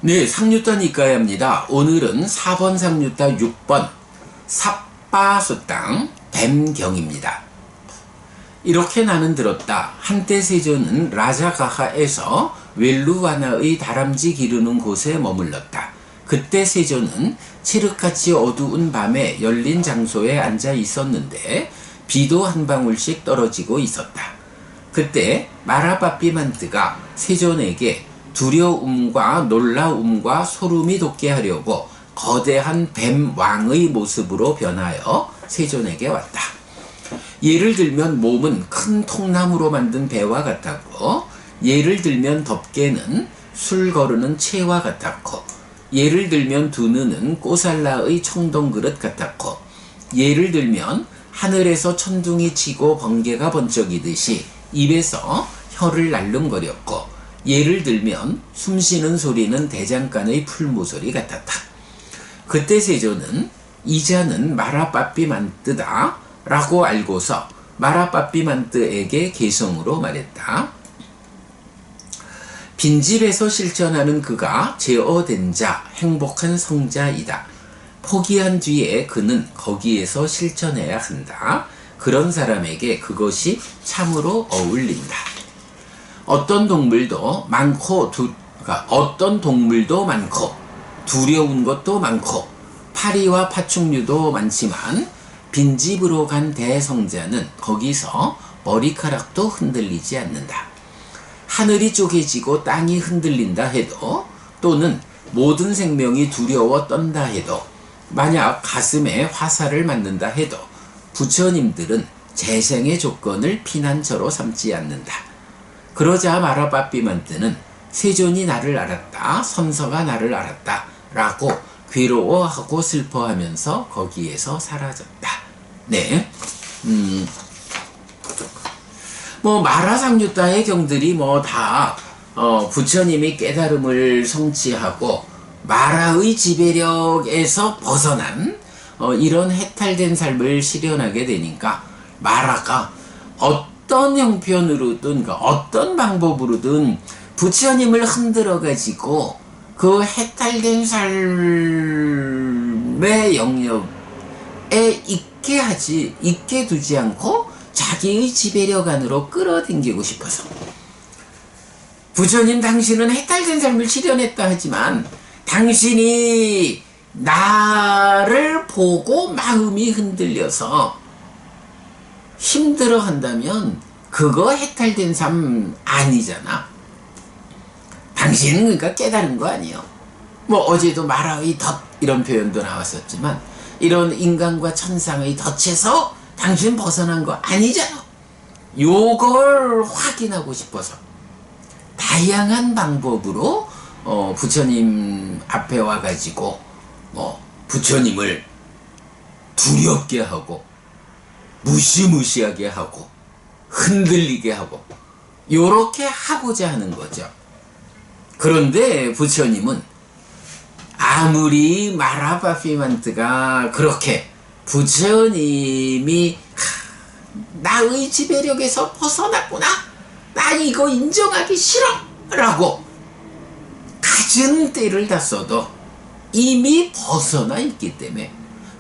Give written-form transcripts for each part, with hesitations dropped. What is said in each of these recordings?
네, 상류타 니까야입니다. 오늘은 4번 상류타 6번 삽바수땅 뱀경입니다. 이렇게 나는 들었다. 한때 세존은 라자가하에서 웰루와나의 다람쥐 기르는 곳에 머물렀다. 그때 세존은 칠흑같이 어두운 밤에 열린 장소에 앉아 있었는데 비도 한 방울씩 떨어지고 있었다. 그때 마라빠삐만뜨가 세존에게 두려움과 놀라움과 소름이 돋게 하려고 거대한 뱀 왕의 모습으로 변하여 세존에게 왔다. 예를 들면 몸은 큰 통나무로 만든 배와 같았고, 예를 들면 덮개는 술 거르는 채와 같았고, 예를 들면 두 눈은 꼬살라의 청동그릇 같았고, 예를 들면 하늘에서 천둥이 치고 번개가 번쩍이듯이 입에서 혀를 날름거렸고, 예를 들면 숨쉬는 소리는 대장간의 풀무소리 같았다. 그때 세존은 이자는 마라빠삐만뜨다 라고 알고서 마라빠삐만뜨에게 개성으로 말했다. 빈집에서 실천하는 그가 제어된 자, 행복한 성자이다. 포기한 뒤에 그는 거기에서 실천해야 한다. 그런 사람에게 그것이 참으로 어울린다. 어떤 동물도 많고 두려운 것도 많고 파리와 파충류도 많지만 빈집으로 간 대성자는 거기서 머리카락도 흔들리지 않는다. 하늘이 쪼개지고 땅이 흔들린다 해도, 또는 모든 생명이 두려워 떤다 해도, 만약 가슴에 화살을 맞는다 해도 부처님들은 재생의 조건을 피난처로 삼지 않는다. 그러자 마라빠삐만뜨는 세존이 나를 알았다, 선서가 나를 알았다 라고 괴로워하고 슬퍼하면서 거기에서 사라졌다. 네. 마라상류따의 경들이 다 부처님이 깨달음을 성취하고 마라의 지배력에서 벗어난 이런 해탈된 삶을 실현하게 되니까 마라가 어떤 형편으로든 어떤 방법으로든 부처님을 흔들어 가지고 그 해탈된 삶의 영역에 있게 두지 않고 자기의 지배력 안으로 끌어당기고 싶어서, 부처님 당신은 해탈된 삶을 실현했다 하지만 당신이 나를 보고 마음이 흔들려서 힘들어 한다면 그거 해탈된 삶 아니잖아. 당신은 그러니까 깨달은 거 아니에요. 어제도 마라의 덫 이런 표현도 나왔었지만, 이런 인간과 천상의 덫에서 당신 벗어난 거 아니잖아. 요걸 확인하고 싶어서 다양한 방법으로 부처님 앞에 와가지고 부처님을 두렵게 하고 무시무시하게 하고 흔들리게 하고 요렇게 하고자 하는 거죠. 그런데 부처님은 아무리 마라빠삐만뜨가 그렇게 부처님이 나의 지배력에서 벗어났구나, 나 이거 인정하기 싫어 라고 갖은 때를 다 써도 이미 벗어나 있기 때문에,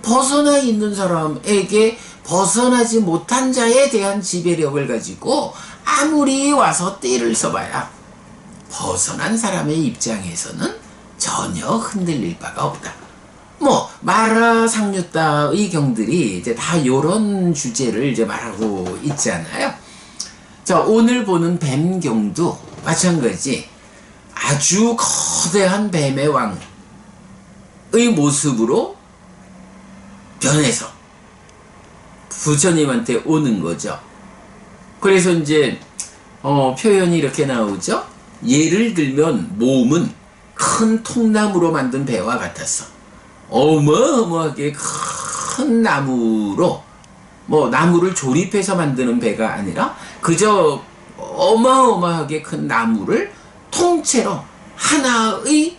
벗어나 있는 사람에게 벗어나지 못한 자에 대한 지배력을 가지고 아무리 와서 떼를 써봐야 벗어난 사람의 입장에서는 전혀 흔들릴 바가 없다. 마라상류따의 경들이 이제 다 요런 주제를 이제 말하고 있잖아요. 자, 오늘 보는 뱀경도 마찬가지 아주 거대한 뱀의 왕의 모습으로 변해서 부처님한테 오는 거죠. 그래서 이제 표현이 이렇게 나오죠. 예를 들면 몸은 큰 통나무로 만든 배와 같았어. 어마어마하게 큰 나무로, 나무를 조립해서 만드는 배가 아니라 그저 어마어마하게 큰 나무를 통째로 하나의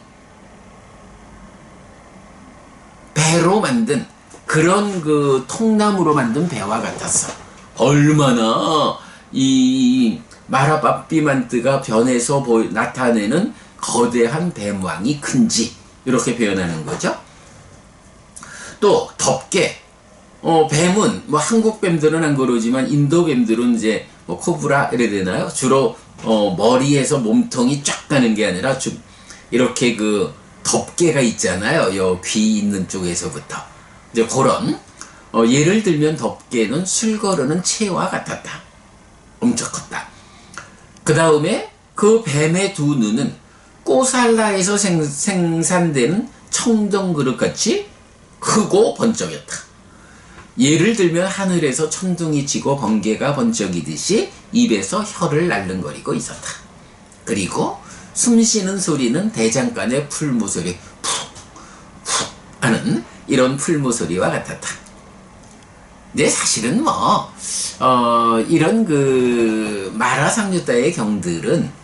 배로 만든 그런 그 통나무로 만든 배와 같았어. 얼마나 이 마라빠삐만뜨가 변해서 나타내는 거대한 뱀왕이 큰지 이렇게 표현하는 거죠. 또 덥게 뱀은 뭐 한국 뱀들은 안 그러지만 인도 뱀들은 이제 뭐 코브라 이래 되나요? 주로 머리에서 몸통이 쫙 가는 게 아니라 이렇게 그 덮개가 있잖아요. 요 귀 있는 쪽에서부터 이제 그런 예를 들면 덮개는 술 거르는 채와 같았다. 엄청 컸다. 그 다음에 그 뱀의 두 눈은 꼬살라에서 생산되는 청동 그릇같이 크고 번쩍였다. 예를 들면 하늘에서 천둥이 치고 번개가 번쩍이듯이 입에서 혀를 날름거리고 있었다. 그리고 숨쉬는 소리는 대장간의 풀무소리 푹푹 하는 이런 풀무소리와 같았다. 근데 사실은 이런 그 마라상류따의 경들은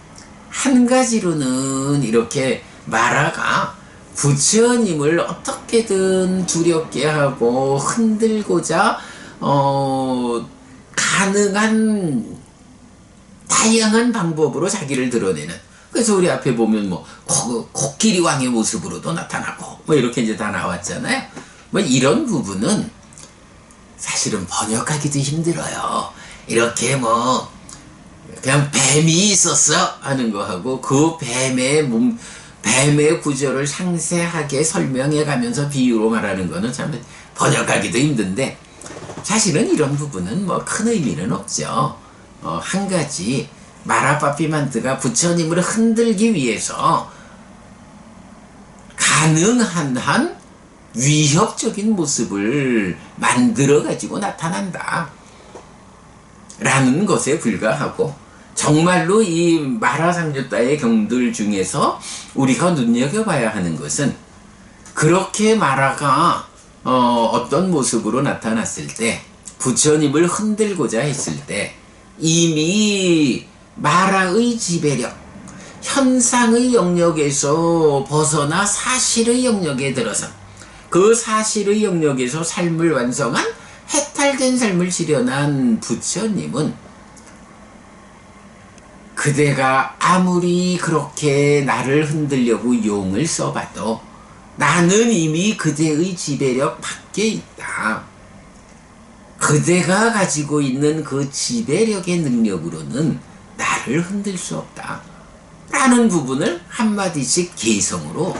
한 가지로는 이렇게 마라가 부처님을 어떻게든 두렵게 하고 흔들고자 가능한 다양한 방법으로 자기를 드러내는. 그래서 우리 앞에 보면 뭐 코끼리 왕의 모습으로도 나타나고 뭐 이렇게 이제 다 나왔잖아요. 뭐 이런 부분은 사실은 번역하기도 힘들어요. 이렇게 뭐 그냥 뱀이 있었어 하는 거하고 그 뱀의 구조를 상세하게 설명해 가면서 비유로 말하는 거는 참 번역하기도 힘든데, 사실은 이런 부분은 뭐 큰 의미는 없죠. 한 가지 마라빠삐만트가 부처님을 흔들기 위해서 가능한 한 위협적인 모습을 만들어 가지고 나타난다 라는 것에 불과하고, 정말로 이 마라상주따의 경들 중에서 우리가 눈여겨봐야 하는 것은, 그렇게 마라가 어떤 모습으로 나타났을 때, 부처님을 흔들고자 했을 때 이미 마라의 지배력, 현상의 영역에서 벗어나 사실의 영역에 들어서 그 사실의 영역에서 삶을 완성한 해탈된 삶을 실현한 부처님은, 그대가 아무리 그렇게 나를 흔들려고 용을 써봐도 나는 이미 그대의 지배력 밖에 있다. 그대가 가지고 있는 그 지배력의 능력으로는 나를 흔들 수 없다 라는 부분을 한마디씩 개성으로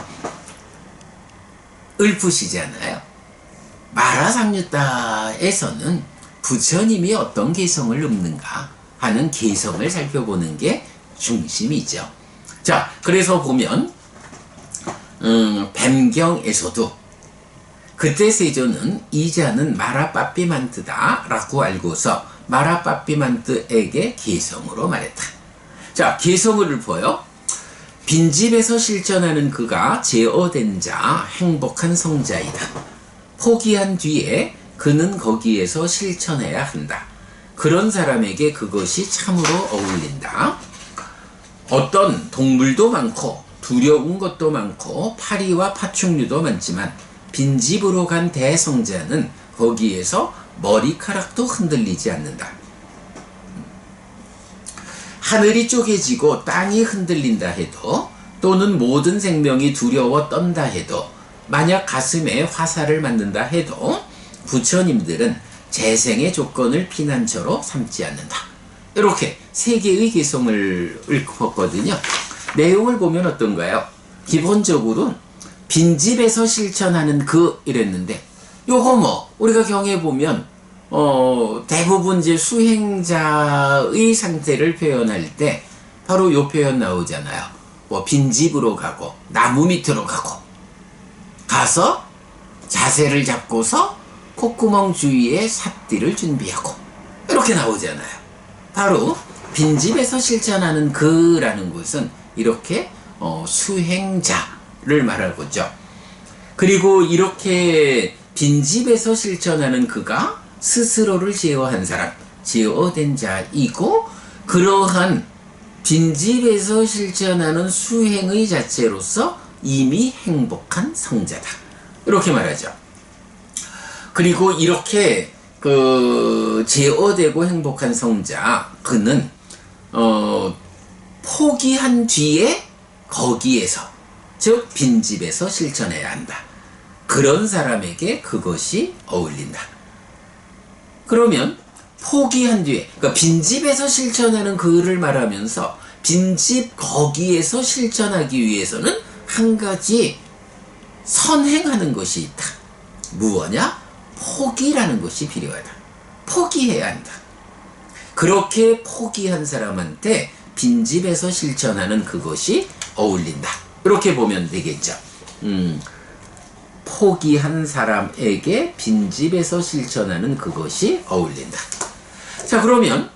읊으시잖아요. 마라상류따에서는 부처님이 어떤 개성을 읊는가 하는 개성을 살펴보는 게 중심이죠. 자, 그래서 보면 뱀경에서도 그때 세존은 이자는 마라빠삐만트다 라고 알고서 마라빠삐만트에게 개성으로 말했다. 자, 개성을 읊어요. 빈집에서 실천하는 그가 제어된 자, 행복한 성자이다. 포기한 뒤에 그는 거기에서 실천해야 한다. 그런 사람에게 그것이 참으로 어울린다. 어떤 동물도 많고 두려운 것도 많고 파리와 파충류도 많지만 빈집으로 간 대성자는 거기에서 머리카락도 흔들리지 않는다. 하늘이 쪼개지고 땅이 흔들린다 해도, 또는 모든 생명이 두려워 떤다 해도, 만약 가슴에 화살을 맞는다 해도 부처님들은 재생의 조건을 피난처로 삼지 않는다. 이렇게 세 개의 개성을 읊었거든요. 내용을 보면 어떤가요? 기본적으로 빈집에서 실천하는 그 이랬는데, 요거 뭐 우리가 경에 보면 대부분 이제 수행자의 상태를 표현할 때 바로 요 표현 나오잖아요. 뭐 빈집으로 가고 나무 밑으로 가서 자세를 잡고서 콧구멍 주위에 삿띠를 준비하고 이렇게 나오잖아요. 바로 빈집에서 실천하는 그라는 것은 이렇게 수행자를 말하고죠. 그리고 이렇게 빈집에서 실천하는 그가 스스로를 제어한 사람, 제어된 자이고, 그러한 빈집에서 실천하는 수행의 자체로서 이미 행복한 성자다. 이렇게 말하죠. 그리고 이렇게 제어되고 행복한 성자, 그는 포기한 뒤에 거기에서, 즉 빈집에서 실천해야 한다. 그런 사람에게 그것이 어울린다. 그러면 포기한 뒤에, 그러니까 빈집에서 실천하는 그를 말하면서 빈집 거기에서 실천하기 위해서는 한 가지 선행하는 것이 있다. 무엇냐? 포기라는 것이 필요하다. 포기해야 한다. 그렇게 포기한 사람한테 빈집에서 실천하는 그것이 어울린다. 이렇게 보면 되겠죠. 포기한 사람에게 빈집에서 실천하는 그것이 어울린다. 자, 그러면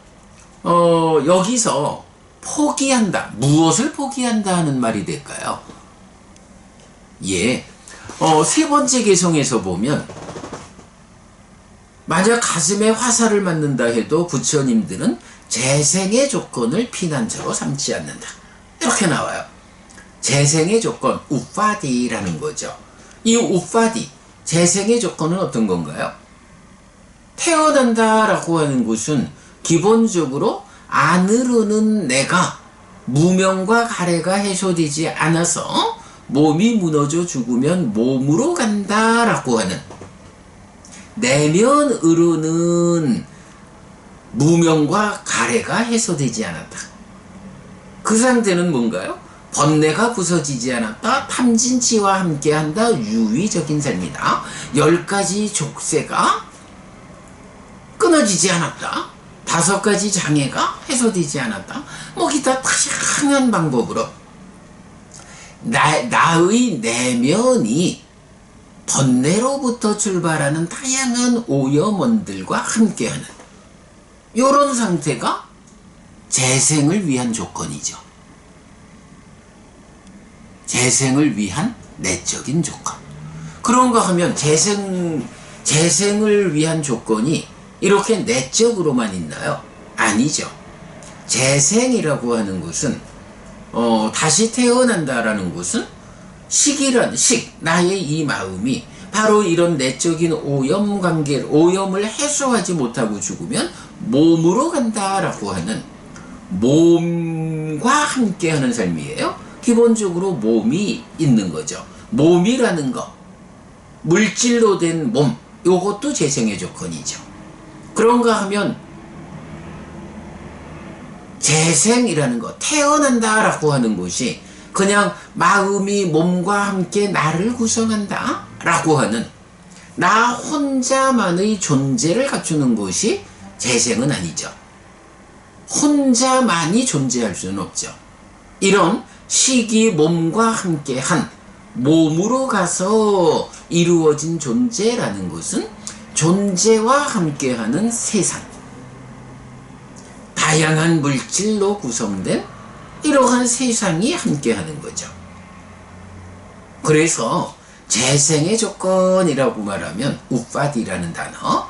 여기서 포기한다. 무엇을 포기한다 하는 말이 될까요? 예. 세 번째 개성에서 보면 만약 가슴에 화살을 맞는다 해도 부처님들은 재생의 조건을 피난처로 삼지 않는다. 이렇게 나와요. 재생의 조건, 우파디라는 거죠. 이 우파디, 재생의 조건은 어떤 건가요? 태어난다라고 하는 것은 기본적으로 안으로는 내가 무명과 가래가 해소되지 않아서 몸이 무너져 죽으면 몸으로 간다라고 하는, 내면으로는 무명과 가래가 해소되지 않았다. 그 상태는 뭔가요? 번뇌가 부서지지 않았다. 탐진치와 함께한다. 유의적인 삶이다. 10가지 족쇄가 끊어지지 않았다. 5가지 장애가 해소되지 않았다. 뭐 기타 다양한 방법으로 나의 내면이 번뇌로부터 출발하는 다양한 오염원들과 함께하는 이런 상태가 재생을 위한 조건이죠. 재생을 위한 내적인 조건. 그런가 하면 재생을 위한 조건이 이렇게 내적으로만 있나요? 아니죠. 재생이라고 하는 것은 다시 태어난다라는 것은 나의 이 마음이 바로 이런 내적인 오염을 해소하지 못하고 죽으면 몸으로 간다라고 하는, 몸과 함께하는 삶이에요. 기본적으로 몸이 있는 거죠. 몸이라는 거, 물질로 된 몸, 요것도 재생의 조건이죠. 그런가 하면 재생이라는 거, 태어난다라고 하는 것이 그냥 마음이 몸과 함께 나를 구성한다 라고 하는 나 혼자만의 존재를 갖추는 것이 재생은 아니죠. 혼자만이 존재할 수는 없죠. 이런 식이 몸과 함께한, 몸으로 가서 이루어진 존재라는 것은 존재와 함께하는 세상, 다양한 물질로 구성된 이러한 세상이 함께하는 거죠. 그래서 재생의 조건이라고 말하면 우파디라는 단어,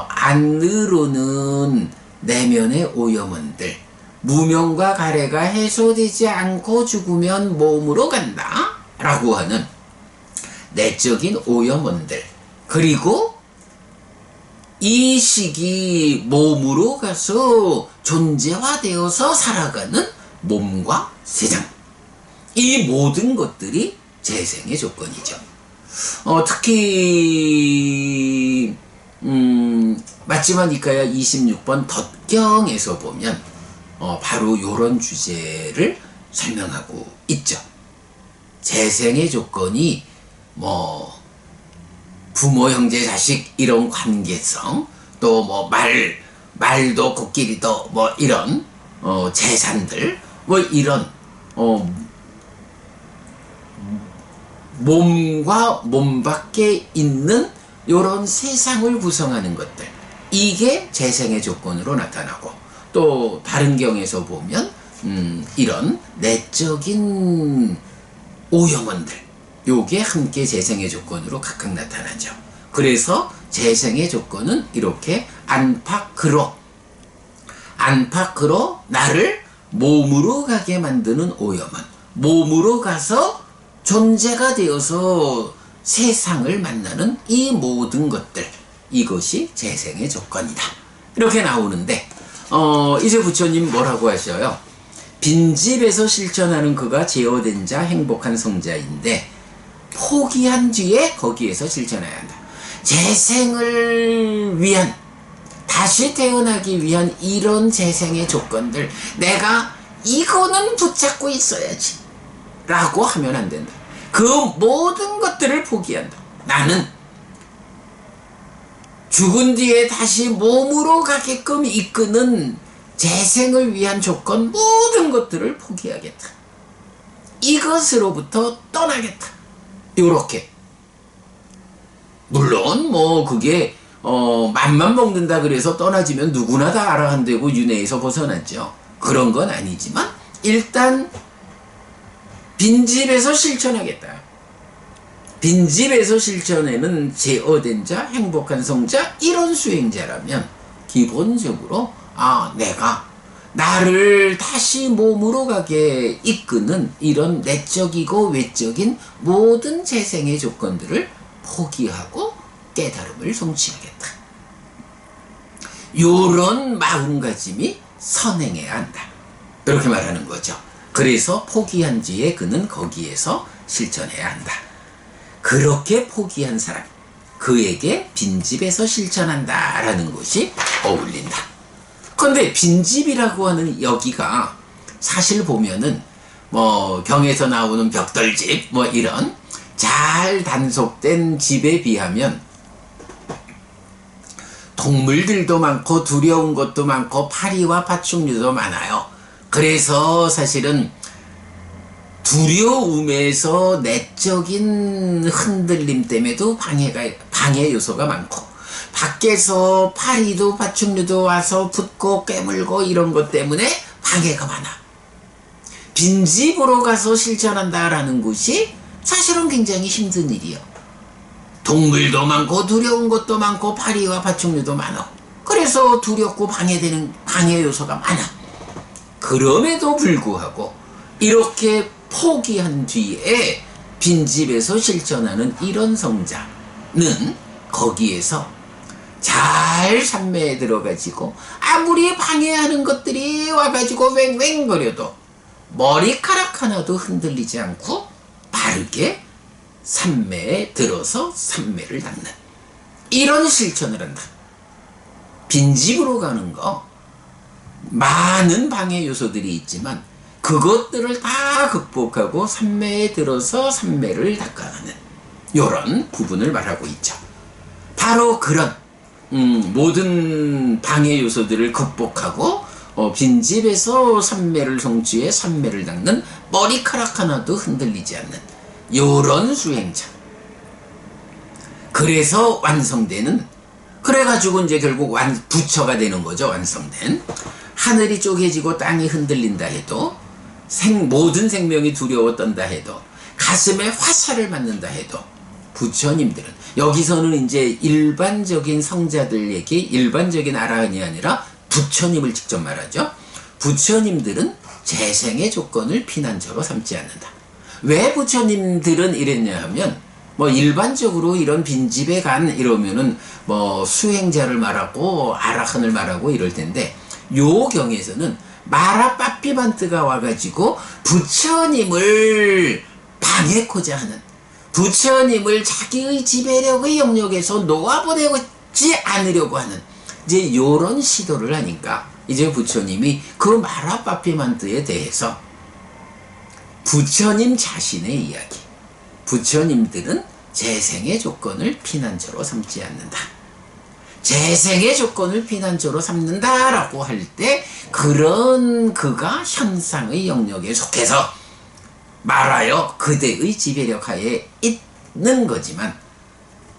안으로는 내면의 오염원들, 무명과 가래가 해소되지 않고 죽으면 몸으로 간다 라고 하는 내적인 오염원들, 그리고 이 식이 몸으로 가서 존재화되어서 살아가는 몸과 세상, 이 모든 것들이 재생의 조건이죠. 특히 맞지마 니까야 26번 덧경에서 보면 바로 이런 주제를 설명하고 있죠. 재생의 조건이 뭐 부모, 형제, 자식 이런 관계성, 또 뭐 말도 코끼리도 뭐 이런 재산들, 뭐 이런 몸과 몸 밖에 있는 이런 세상을 구성하는 것들, 이게 재생의 조건으로 나타나고, 또 다른 경에서 보면 이런 내적인 오염원들, 요게 함께 재생의 조건으로 각각 나타나죠. 그래서 재생의 조건은 이렇게 안팎으로 나를 몸으로 가게 만드는 오염원, 몸으로 가서 존재가 되어서 세상을 만나는 이 모든 것들, 이것이 재생의 조건이다. 이렇게 나오는데 이제 부처님 뭐라고 하셔요? 빈집에서 실천하는 그가 제어된 자 행복한 성자인데 포기한 뒤에 거기에서 실천해야 한다. 재생을 위한, 다시 태어나기 위한 이런 재생의 조건들, 내가 이거는 붙잡고 있어야지 라고 하면 안 된다. 그 모든 것들을 포기한다. 나는 죽은 뒤에 다시 몸으로 가게끔 이끄는 재생을 위한 조건, 모든 것들을 포기하겠다. 이것으로부터 떠나겠다. 요렇게. 물론 뭐 그게 맘만 먹는다 그래서 떠나지면 누구나 다 아라한되고 윤회에서 벗어났죠. 그런 건 아니지만 일단 빈집에서 실천하겠다. 빈집에서 실천에는 제어된 자, 행복한 성자, 이런 수행자라면 기본적으로 내가 나를 다시 몸으로 가게 이끄는 이런 내적이고 외적인 모든 재생의 조건들을 포기하고 깨달음을 성취하겠다. 요런 마음가짐이 선행해야 한다. 이렇게 말하는 거죠. 그래서 포기한 뒤에 그는 거기에서 실천해야 한다. 그렇게 포기한 사람, 그에게 빈집에서 실천한다 라는 것이 어울린다. 그런데 빈집이라고 하는 여기가 사실 보면은 뭐 경에서 나오는 벽돌집 뭐 이런 잘 단속된 집에 비하면 동물들도 많고 두려운 것도 많고 파리와 파충류도 많아요. 그래서 사실은 두려움에서 내적인 흔들림 때문에도 방해 요소가 많고, 밖에서 파리도 파충류도 와서 붙고 깨물고 이런 것 때문에 방해가 많아. 빈집으로 가서 실천한다라는 것이 사실은 굉장히 힘든 일이요. 동물도 많고 두려운 것도 많고 파리와 파충류도 많아. 그래서 두렵고 방해되는 방해 요소가 많아. 그럼에도 불구하고 이렇게 포기한 뒤에 빈집에서 실천하는 이런 성자는 거기에서 잘 산매에 들어가지고 아무리 방해하는 것들이 와가지고 왱왱거려도 머리카락 하나도 흔들리지 않고 바르게 산매에 들어서 산매를 닦는 이런 실천을 한다. 빈집으로 가는 거 많은 방해 요소들이 있지만 그것들을 다 극복하고 산매에 들어서 산매를 닦아가는 이런 부분을 말하고 있죠. 바로 그런 모든 방해 요소들을 극복하고 빈집에서 산매를 성취해 산매를 닦는 머리카락 하나도 흔들리지 않는 이런 수행자. 그래서 완성되는, 그래가지고 이제 결국 부처가 되는 거죠. 완성된. 하늘이 쪼개지고 땅이 흔들린다 해도, 모든 생명이 두려워 떤다 해도, 가슴에 화살을 맞는다 해도, 부처님들은, 여기서는 이제 일반적인 성자들에게 일반적인 아라한이 아니라 부처님을 직접 말하죠. 부처님들은 재생의 조건을 피난처로 삼지 않는다. 왜 부처님들은 이랬냐 하면, 뭐 일반적으로 이런 빈집에 간 이러면은 뭐 수행자를 말하고 아라한을 말하고 이럴 텐데, 요 경에서는 마라빠삐반트가 와가지고 부처님을 방해코자 하는, 부처님을 자기의 지배력의 영역에서 놓아보내지 않으려고 하는 이제 요런 시도를 하니까 이제 부처님이 그 마라빠삐반트에 대해서 부처님 자신의 이야기, 부처님들은 재생의 조건을 피난처로 삼지 않는다. 재생의 조건을 피난처로 삼는다라고 할 때 그런 그가 현상의 영역에 속해서 말하여 그대의 지배력 하에 있는 거지만,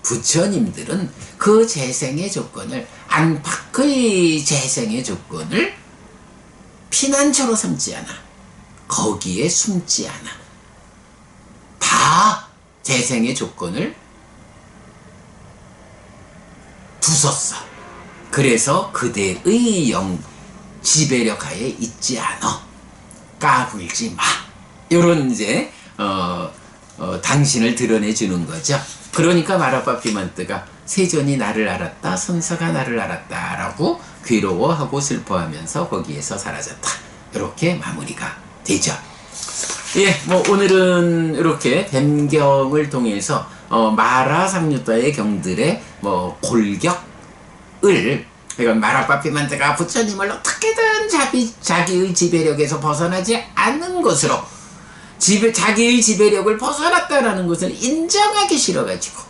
부처님들은 그 재생의 조건을, 안팎의 재생의 조건을 피난처로 삼지 않아. 거기에 숨지 않아. 다 재생의 조건을 부쉈어. 그래서 그대의 지배력 하에 있지 않아. 까불지 마. 요런 이제 당신을 드러내 주는 거죠. 그러니까 마라빠삐만뜨가 세존이 나를 알았다, 선사가 나를 알았다 라고 괴로워하고 슬퍼하면서 거기에서 사라졌다. 이렇게 마무리가 되죠. 예, 뭐 오늘은 이렇게 뱀경을 통해서 마라상류다의 경들의 뭐 골격을, 그러니까 마라빠삐만드가 부처님을 어떻게든 자기의 지배력에서 벗어나지 않는 것으로 자기의 지배력을 벗어났다라는 것을 인정하기 싫어가지고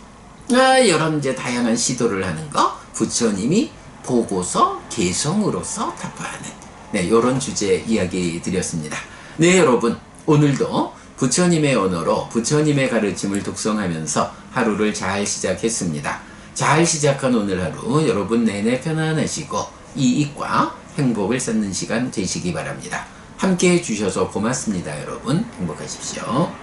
이런 이제 다양한 시도를 하는 거 부처님이 보고서 개성으로서 타파하는, 네, 이런 주제 이야기 드렸습니다. 네, 여러분, 오늘도 부처님의 언어로 부처님의 가르침을 독송하면서 하루를 잘 시작했습니다. 잘 시작한 오늘 하루 여러분 내내 편안하시고 이익과 행복을 쌓는 시간 되시기 바랍니다. 함께 해주셔서 고맙습니다. 여러분 행복하십시오.